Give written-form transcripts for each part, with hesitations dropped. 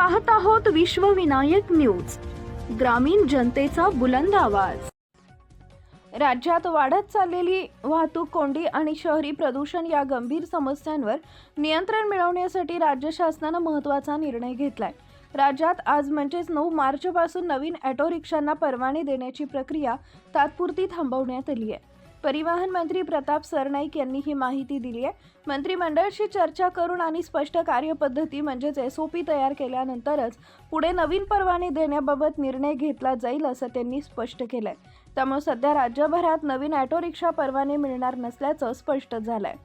पाहत आहोत विश्वविनायक न्यूज, ग्रामीण जनतेचा बुलंद आवाज। राज्यात वाढत चाललेली वाहतूक कोंडी आणि शहरी प्रदूषण या गंभीर समस्यांवर नियंत्रण मिळवण्यासाठी राज्य शासनाने महत्त्वाचा निर्णय घेतलाय। राज्यात आज म्हणजेच 9 मार्च पासून नवीन ऑटो रिक्षांना परवाने देण्याची प्रक्रिया तात्पुरती थांबवण्यात आली आहे। परिवहन मंत्री प्रताप सरनाईक यांनी ही माहिती दिली आहे। मंत्रिमंडळाशी चर्चा करून आणि स्पष्ट कार्यपद्धती म्हणजेच SOP तयार केल्यानंतरच पुढे नवीन परवाने देण्याबाबत निर्णय घेतला जाईल असं त्यांनी स्पष्ट केलंय। त्यामुळे सध्या राज्यभरात नवीन ऑटो रिक्षा परवाने मिळणार नसल्याचं स्पष्ट झालंय।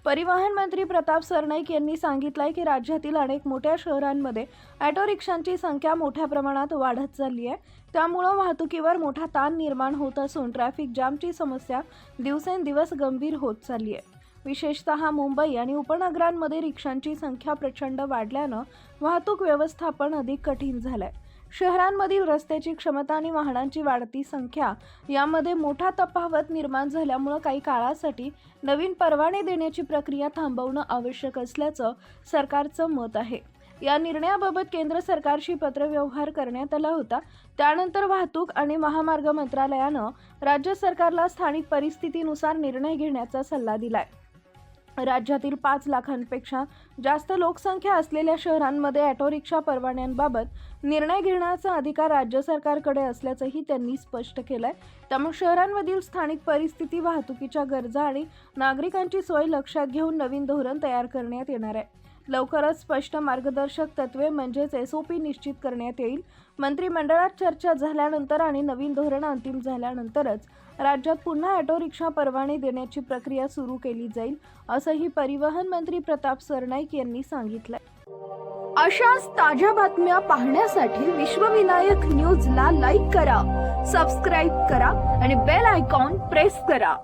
परिवहन मंत्री प्रताप सरनाईक यांनी सांगितलंय की राज्यातील अनेक मोठ्या शहरांमध्ये ऑटो रिक्षांची संख्या मोठ्या प्रमाणात वाढत चालली आहे। त्यामुळे वाहतुकीवर मोठा ताण निर्माण होत असून ट्रॅफिक जामची समस्या दिवसेंदिवस गंभीर होत चालली आहे। विशेषतः मुंबई आणि उपनगरांमध्ये रिक्षांची संख्या प्रचंड वाढल्यानं वाहतूक व्यवस्थापन अधिक कठीण झालंय। शहरांमधील रस्त्याची क्षमता आणि वाहनांची वाढती संख्या यामध्ये मोठा तफावत निर्माण झाल्यामुळे काही काळासाठी नवीन परवाने देण्याची प्रक्रिया थांबवणं आवश्यक असल्याचं सरकारचं मत आहे। या निर्णयाबाबत केंद्र सरकारशी पत्रव्यवहार करण्यात आला होता। त्यानंतर वाहतूक आणि महामार्ग मंत्रालयानं राज्य सरकारला स्थानिक परिस्थितीनुसार निर्णय घेण्याचा सल्ला दिलाय। राज्यातील 5 लाखांपेक्षा जास्त लोकसंख्या असलेल्या शहरांमध्ये ऑटो रिक्षा परवान्यांबाबत निर्णय घेण्याचा अधिकार राज्य सरकारकडे असल्याचंही त्यांनी स्पष्ट केलंय। त्यामुळे शहरांमधील स्थानिक परिस्थिती, वाहतुकीच्या गरजा आणि नागरिकांची सोय लक्षात घेऊन नवीन धोरण तयार करण्यात येणार आहे। लवकरच स्पष्ट मार्गदर्शक तत्त्वे म्हणजेच SOP निश्चित करण्यात येईल। मंत्रिमंडळात चर्चा झाल्यानंतर आणि नवीन धोरण अंतिम झाल्यानंतरच राज्यात पुन्हा ऑटो रिक्षा परवाने देण्याची प्रक्रिया सुरू केली जाईल असंही परिवहन मंत्री प्रताप सरनाईक यांनी सांगितलंय। अशाच ताज्या बातम्या पाहण्यासाठी विश्वविनायक न्यूजला लाईक करा, सबस्क्राईब करा आणि बेल आयकॉन प्रेस करा।